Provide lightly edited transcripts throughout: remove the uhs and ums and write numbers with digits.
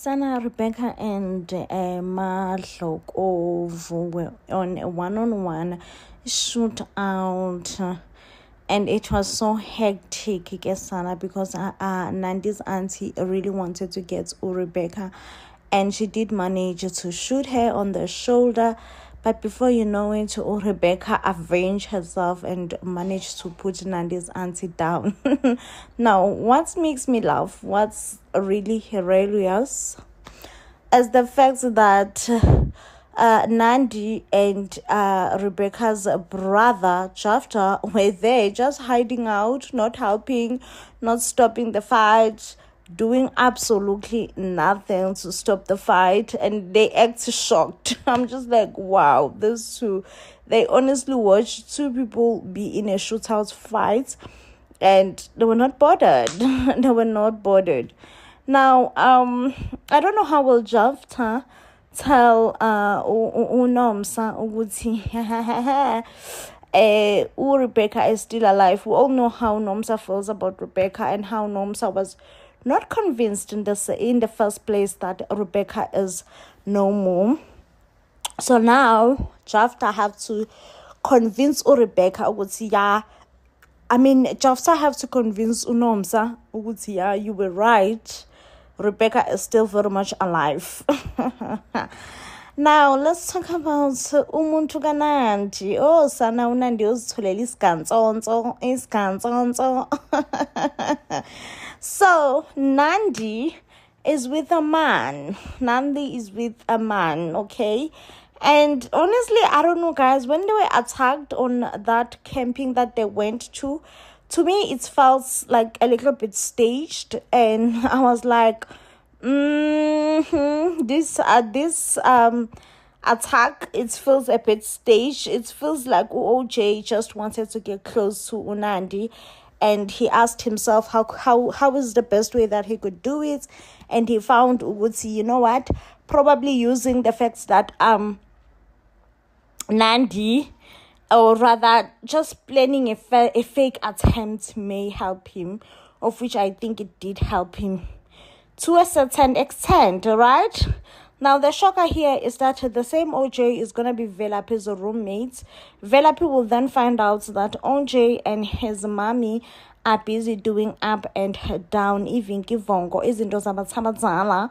Sana, Rebecca, and Madlokovu were on a one-on-one shootout, and it was so hectic, Sana, because Nandi's auntie really wanted to get Rebecca, and she did manage to shoot her on the shoulder. But before you know it, Rebecca avenged herself and managed to put Nandi's auntie down. Now, what makes me laugh, what's really hilarious, is the fact that Nandi and Rebecca's brother, Jafta, were there just hiding out, not helping, not stopping the fight, doing absolutely nothing to stop the fight, and they act shocked. I'm just like, wow, those two, they honestly watched two people be in a shootout fight, and they were not bothered. They were not bothered. Now, I don't know how will Jafta tell uNomsa ukuthi Rebecca is still alive. We all know how Nomsa feels about Rebecca and how Nomsa was not convinced in the first place that Rebecca is no more. So now Jafta have to convince Rebecca ukuthi Jafta have to convince uNomsa ukuthi you were right. Rebecca is still very much alive. Now, let's talk about umuntu kaNandi. Oh, sana uNandi uzitholela isigantsonto. So, Nandi is with a man. Nandi is with a man, okay? And honestly, I don't know, guys, when they were attacked on that camping that they went to me, it felt like a little bit staged. And I was like, this attack, it feels a bit staged. It feels like OJ just wanted to get close to Nandi, and he asked himself how is the best way that he could do it, and he found Uguti, you know what, probably using the fact that Nandi, or rather just planning a fake attempt, may help him, of which I think it did help him to a certain extent, right? Now, the shocker here is that the same OJ is going to be Velapi's roommate. Velapi will then find out that OJ and his mommy are busy doing up and down, even Kivongo isn't zabathamadzala.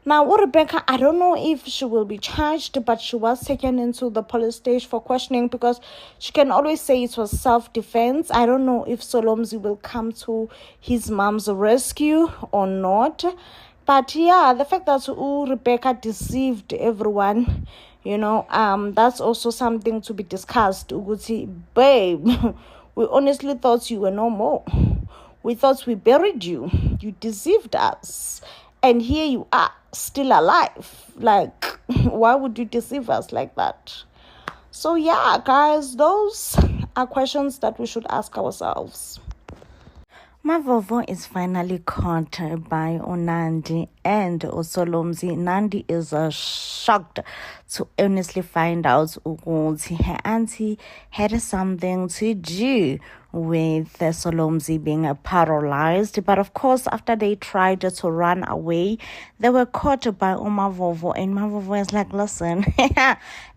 Now, Rebecca, I don't know if she will be charged, but she was taken into the police station for questioning because she can always say it was self-defense. I don't know if Solomzi will come to his mom's rescue or not. But yeah, the fact that Rebecca deceived everyone, that's also something to be discussed. Uguti, babe, we honestly thought you were no more. We thought we buried you. You deceived us. And here you are, still alive. Like, why would you deceive us like that? So yeah, guys, those are questions that we should ask ourselves. Mavovo is finally caught by Nandi and Solomzi. Nandi is shocked to honestly find out her auntie had something to do with Solomzi being paralyzed. But of course, after they tried to run away, they were caught by Mavovo, and Mavovo is like, listen,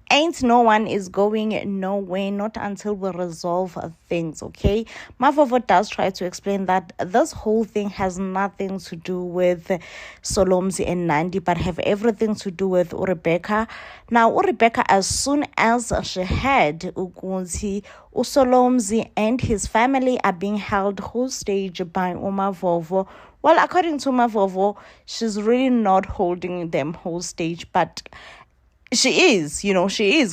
ain't no one is going nowhere, not until we resolve things, okay? Mavovo does try to explain that this whole thing has nothing to do with Solomzi and Nandi, but have everything to do with Rebecca. Now, Rebecca, as soon as she had Ugunzi, Solomzi and his family are being held hostage by Mavovo. Well, according to Mavovo, she's really not holding them hostage, but she is,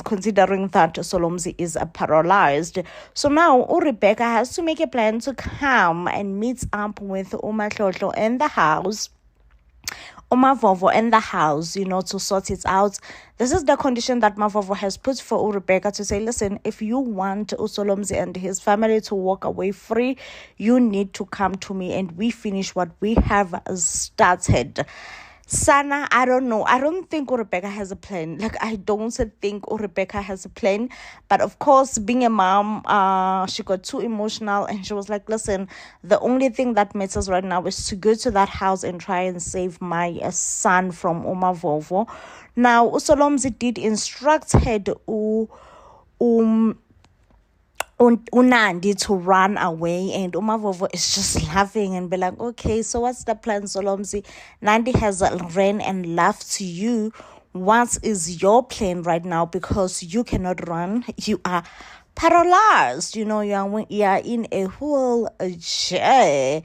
considering that Solomzi is paralyzed. So now Rebecca has to make a plan to come and meet up with Umahlotlo in the house, Mavovo in the house, to sort it out. This is the condition that Mavovo has put for Rebecca to say, listen, if you want Solomzi and his family to walk away free, you need to come to me and we finish what we have started. Sana, I don't know. I don't think Rebecca has a plan. Like, I don't think Rebecca has a plan. But of course, being a mom, she got too emotional and she was like, listen, the only thing that matters right now is to go to that house and try and save my son from Umavovo. Now, Usolomzi did instruct her to Unandi to run away, and Umavovo is just laughing and be like, okay, so what's the plan, Solomzi? Nandi has ran and laughed to you. What is your plan right now? Because you cannot run. You are paralyzed. You are in a whole chair.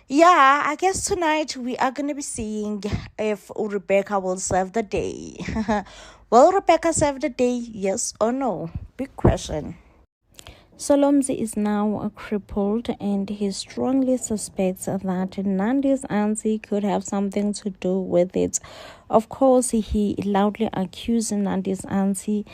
Yeah, I guess tonight we are going to be seeing if Rebecca will save the day. Will Rebecca save the day? Yes or no? Big question. Solomzi is now crippled and he strongly suspects that Nandi's auntie could have something to do with it. Of course, he loudly accused Nandi's auntie,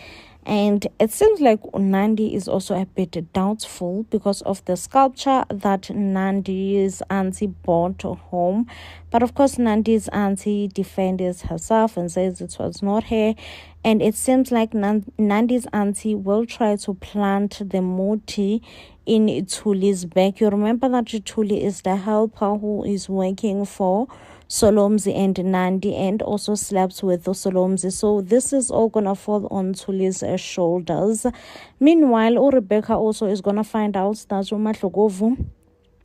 and it seems like Nandi is also a bit doubtful because of the sculpture that Nandi's auntie brought home. But of course, Nandi's auntie defends herself and says it was not her. And it seems like Nandi's auntie will try to plant the moti in Tuli's back. You remember that Tuli is the helper who is working for Solomzi and Nandi and also slept with Solomzi. So this is all going to fall on Tuli's shoulders. Meanwhile, Rebecca also is going to find out that Umahlogovu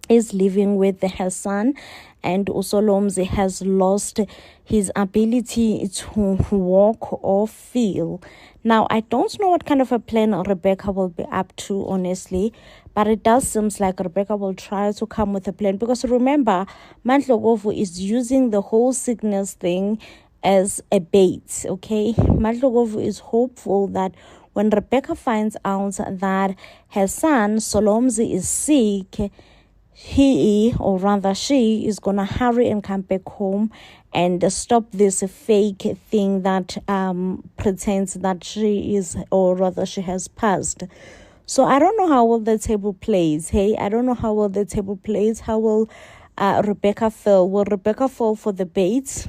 is living with her son, and Usolomzi has lost his ability to walk or feel. Now, I don't know what kind of a plan Rebecca will be up to, honestly, but it does seem like Rebecca will try to come with a plan, because remember, Mahlogovu is using the whole sickness thing as a bait, okay? Mahlogovu is hopeful that when Rebecca finds out that her son, Solomzi, is sick, she is gonna hurry and come back home and stop this fake thing that pretends that she is, or rather she has passed. So I don't know how well the table plays. I don't know how well the table plays. How will Rebecca feel? Will Rebecca fall for the bait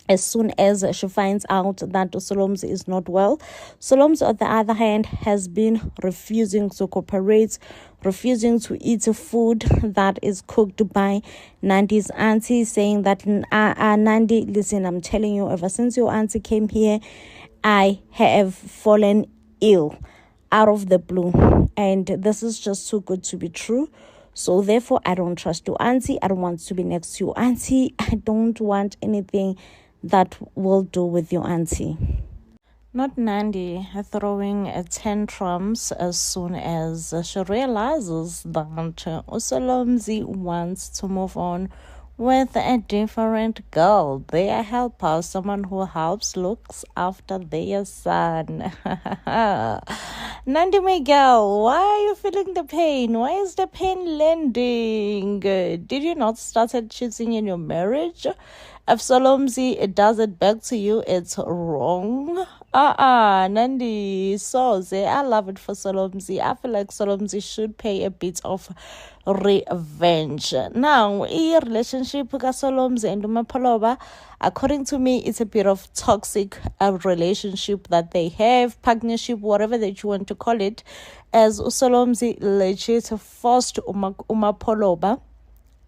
as soon as she finds out that Solomzi is not well? Solomzi, on the other hand, has been refusing to cooperate, refusing to eat food that is cooked by Nandi's auntie, saying that, Nandi, listen, I'm telling you, ever since your auntie came here, I have fallen ill out of the blue, and this is just too good to be true. So therefore, I don't trust your auntie. I don't want to be next to your auntie. I don't want anything that will do with your auntie. Not Nandi throwing tantrums as soon as she realizes that Usolomzi wants to move on with a different girl, their helper, someone who looks after their son. Nandi, my girl, why are you feeling the pain? Why is the pain landing? Did you not start cheating in your marriage? If Solomzi does it back to you, it's wrong. Nandi, I love it for Solomzi. I feel like Solomzi should pay a bit of revenge. Now, a relationship with Solomzi and Umapoloba, according to me, it's a bit of toxic relationship that they have, partnership, whatever that you want to call it, as Solomzi legit forced Umapoloba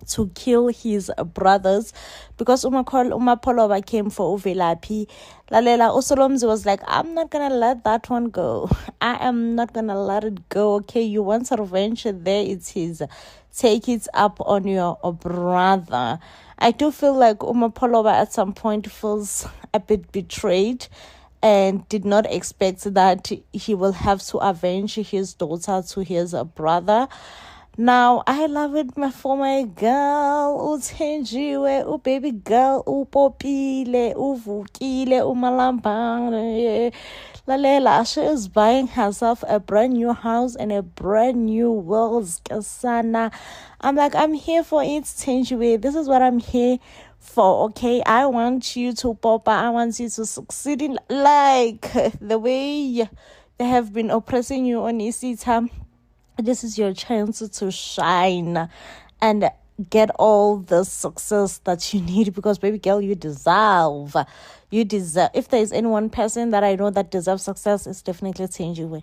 to kill his brothers, because Umapoloba came for Uvelapi. Lalela Usolomzi was like, I'm not gonna let that one go. I am not gonna let it go. Okay, you want revenge, there it is. Take it up on your brother. I do feel like Umapoloba at some point feels a bit betrayed and did not expect that he will have to avenge his daughter to his brother. Now, I love it for my girl, Uthenjiwe, baby girl, Popile, Uvukile, Umalambang. Lalela, she is buying herself a brand new house and a brand new Wells Kasana. I'm like, I'm here for it, Tenjiwe. This is what I'm here for, okay? I want you to pop up. I want you to succeed in, like, the way they have been oppressing you on Isita. This is your chance to shine. And get all the success that you need, because baby girl, you deserve. If there is any one person that I know that deserves success, it's definitely Thenjiwe.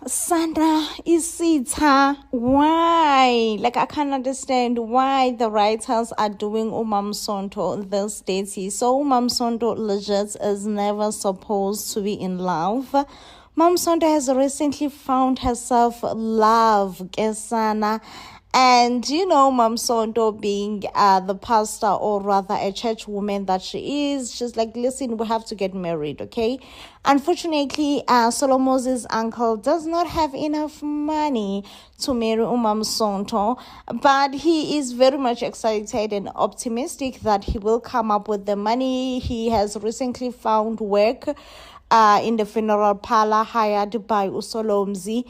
Sandra Isita, why? Like, I can't understand why the writers are doing uMam'Sonto this dirty. So uMam'Sonto legit is never supposed to be in love. Mam'Sonto has recently found herself love, Kesana. And Mam'Sonto being the pastor, or rather a church woman that she is, she's like, listen, we have to get married, okay? Unfortunately, Solo Moses' uncle does not have enough money to marry Mam'Sonto, but he is very much excited and optimistic that he will come up with the money. He has recently found work in the funeral parlor hired by Usolomzi.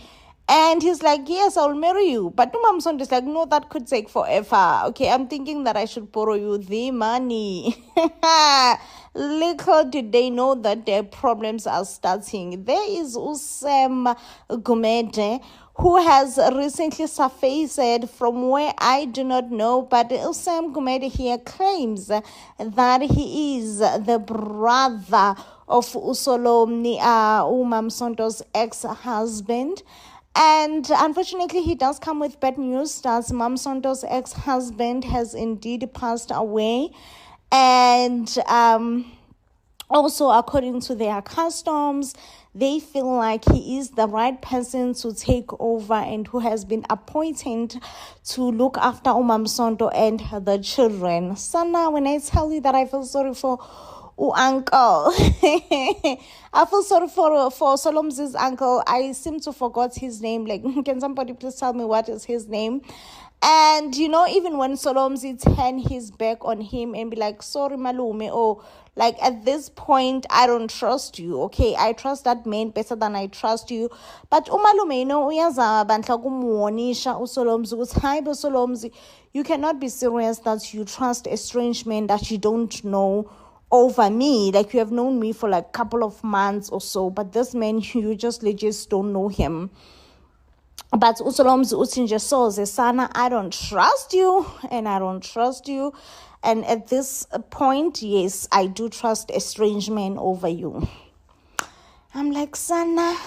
And he's like, yes, I'll marry you. But uMam'Sonto is like, no, that could take forever. Okay, I'm thinking that I should borrow you the money. Little did they know that their problems are starting. There is Usam Gumede, who has recently surfaced from where I do not know, but Usam Gumede here claims that he is the brother of Usolomni, uMam'Sonto's ex-husband. And unfortunately, he does come with bad news that Mam'Sonto's ex-husband has indeed passed away. And also, according to their customs, they feel like he is the right person to take over and who has been appointed to look after uMam'Sonto and the children. Sana, when I tell you that I feel sorry for uncle. I feel sorry for Solomzi's uncle. I seem to forgot his name. Like, can somebody please tell me what is his name? And even when Solomzi turned his back on him and be like, sorry malume, or like, at this point I don't trust you, okay? I trust that man better than I trust you. But umalume, uyazama bandla kumuonisha uSolomzi ukuthi hayi bo Solomzi, you cannot be serious that you trust a strange man that you don't know over me. Like, you have known me for like a couple of months or so, but this man, you just don't know him. But uSolomzi uthi so Sana, I don't trust you, and I don't trust you. And at this point, yes, I do trust a strange man over you. I'm like, Sana.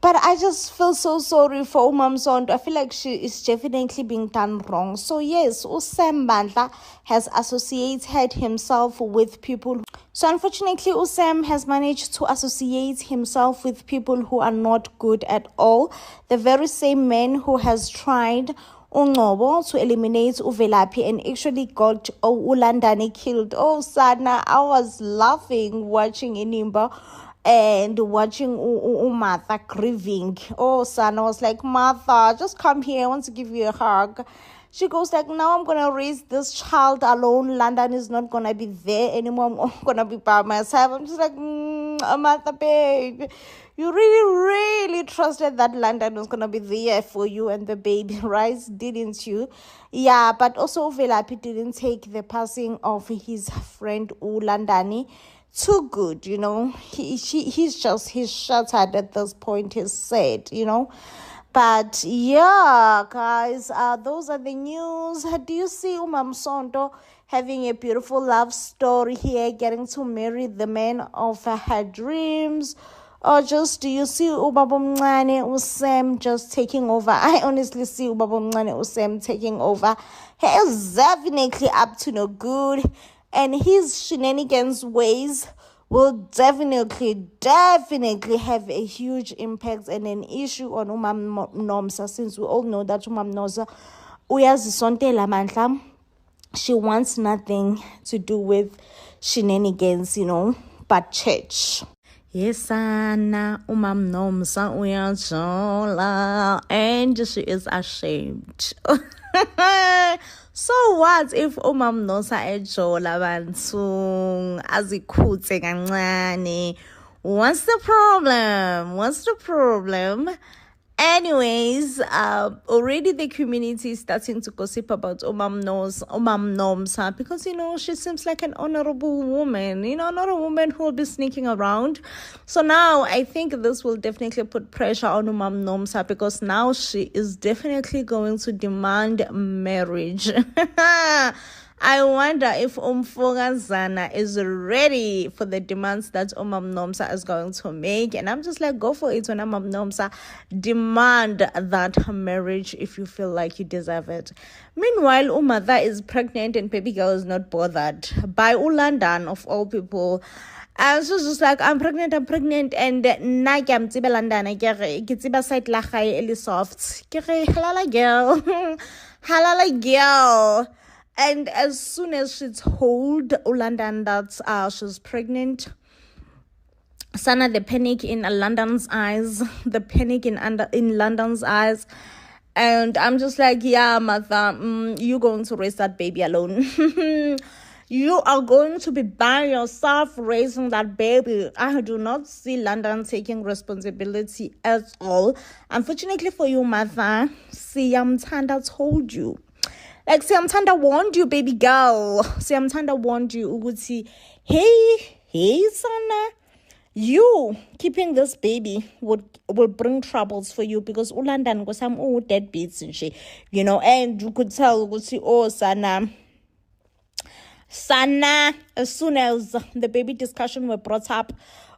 But I just feel so sorry for uMam'Sonto. I feel like she is definitely being done wrong. So yes, Usam Bandla has associated himself with people. So unfortunately, Usam has managed to associate himself with people who are not good at all. The very same man who has tried uNgcobo to eliminate uVelaphi and actually got uLandani killed. Oh, Sana, I was laughing watching Inimba and watching Martha grieving. Oh, son, I was like, Martha, just come here. I want to give you a hug. She goes like, now I'm going to raise this child alone. London is not going to be there anymore. I'm going to be by myself. I'm just like, Martha, babe, you really trusted that London was going to be there for you and the baby, right? Didn't you? Yeah, but also Velaphi didn't take the passing of his friend Ulandani too good, he's shattered at this point, he's sad, But yeah, guys, those are the news. Do you see uMam'Sonto having a beautiful love story here, getting to marry the man of her dreams? Or just do you see uBabomncane uSam just taking over? I honestly see uBabomncane uSam taking over. He is definitely up to no good. And his shenanigans ways will definitely have a huge impact and an issue on uMam'Nomsa, since we all know that uMam'Nomsa uyazisontela mandla. She wants nothing to do with shenanigans, but church. Yes, Anna, uMam'Nomsa uyajola, and she is ashamed. So what if uMam'Nomsa ejola bantu azikhuthe kancane? What's the problem? Anyways, already the community is starting to gossip about Omam Nomsa, because she seems like an honorable woman, not a woman who will be sneaking around. So now I think this will definitely put pressure on Omam Nomsa, because now she is definitely going to demand marriage. I wonder if Zana is ready for the demands that Omam Nomsa is going to make. And I'm just like, go for it when Omam Nomsa. Demand that marriage if you feel like you deserve it. Meanwhile, Umada is pregnant and baby girl is not bothered. By Ulandan, of all people. And so just like, I'm pregnant, and na ke am tseba London, ke tseba side la gae ele soft. Ke re halala girl. Halala girl. And as soon as she told London that she's pregnant, Sana, the panic in London's eyes, in London's eyes. And I'm just like, yeah, mother, you're going to raise that baby alone. You are going to be by yourself raising that baby. I do not see London taking responsibility at all. Unfortunately for you, mother, Siyamthanda told you. Like, Siyamthanda warned you, baby girl. Siyamthanda warned you, Uguti. Hey, Sana. You keeping this baby will bring troubles for you, because Ulandan was some deadbeats and shit, and you could tell, Uguti, oh, Sana, as soon as the baby discussion were brought up,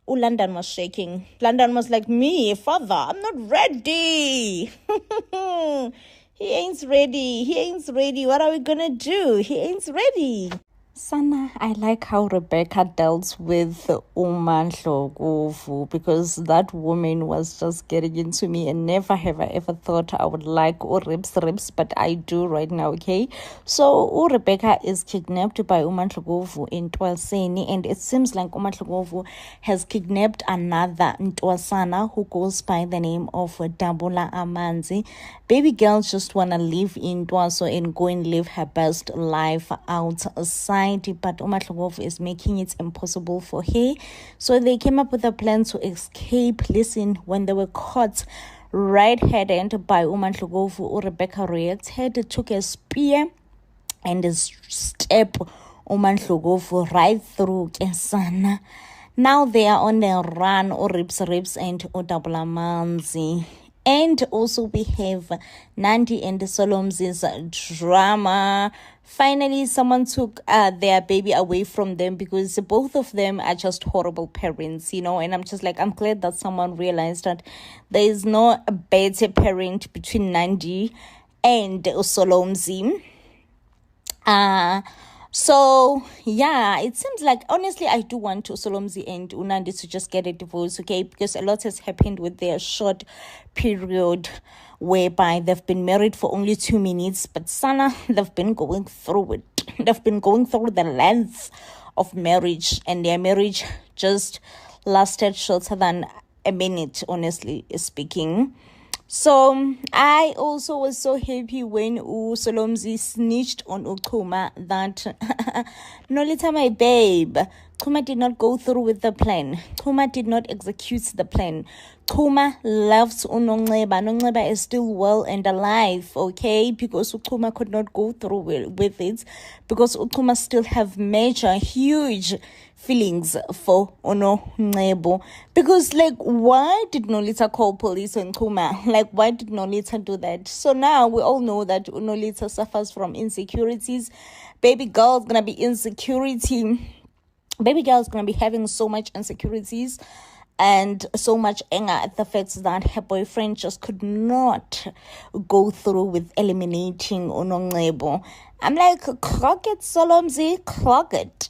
London was shaking. London was like, me, father, I'm not ready. He ain't ready. What are we gonna do? He ain't ready. Sana, I like how Rebecca dealt with Umandlovu, because that woman was just getting into me, and never have I ever thought I would like rips, but I do right now, okay? So Rebecca is kidnapped by Umandlovu in Twaseni, and it seems like Umandlovu has kidnapped another Ntwasana who goes by the name of Dabula Amanzi. Baby girl just wanna live in Twaso and go and live her best life outside. But Umandlovu is making it impossible for her. So they came up with a plan to escape. Listen, when they were caught red-handed by Umandlovu, Rebecca reacted, took a spear and stabbed Umandlovu right through Kesana. Now they are on the run, Rips and Dabulamanzi. And also we have Nandi and Solomzi's drama. Finally, someone took their baby away from them, because both of them are just horrible parents, and I'm just like, I'm glad that someone realized that there is no better parent between Nandi and Solomzi. So, yeah, it seems like, honestly, I do want Solomzi and Unandi to just get a divorce, okay? Because a lot has happened with their short period whereby they've been married for only 2 minutes. But Sana, they've been going through it. They've been going through the length of marriage, and their marriage just lasted shorter than a minute, honestly speaking. So I also was so happy when Solomzi snitched on Ukuma that Nolita, my babe, Kuma did not go through with the plan. Kuma did not execute the plan. Kuma loves Unongleba. Nongleba is still well and alive, okay? Because Ukuma could not go through with it, because Ukuma still have major, huge feelings for Ononglebo. Because, like, why did Nolita call police on Kuma? Like, why did Nolita do that? So now we all know that Nolita suffers from insecurities. Baby girl's gonna be insecurity. Baby girl is going to be having so much insecurities and so much anger at the fact that her boyfriend just could not go through with eliminating Ononglebo. I'm like, clock it, Solomzi, clock it.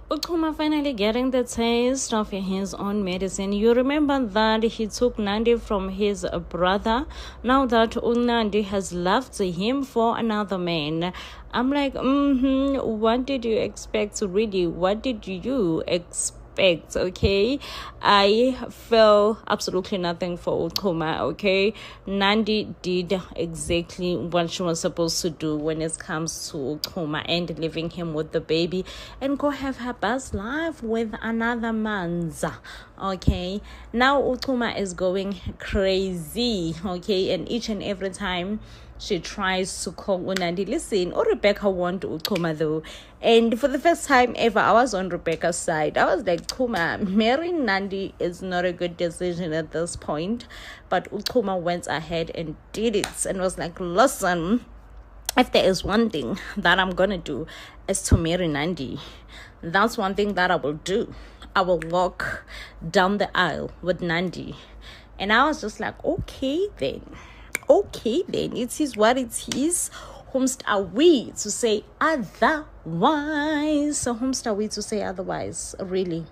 Ukuma finally getting the taste of his own medicine. You remember that he took Nandi from his brother. Now that Nandi has left him for another man. I'm like, what did you expect, really? What did you expect respect, okay? I feel absolutely nothing for Uxuma, okay? Nandi did exactly what she was supposed to do when it comes to Uxuma and leaving him with the baby and go have her best life with another man's, okay? Now Uxuma is going crazy, okay? And each and every time she tries to call Nandi, listen, Rebecca want Uxuma though. And for the first time ever, I was on Rebecca's side. I was like, Uxuma, marrying Nandi is not a good decision at this point. But Uxuma went ahead and did it and was like, listen, if there is one thing that I'm gonna do is to marry Nandi. That's one thing that I will do. I will walk down the aisle with Nandi. And I was just like, okay then, it is what it is. Whomst are we to say otherwise? So whomst are we to say otherwise, really?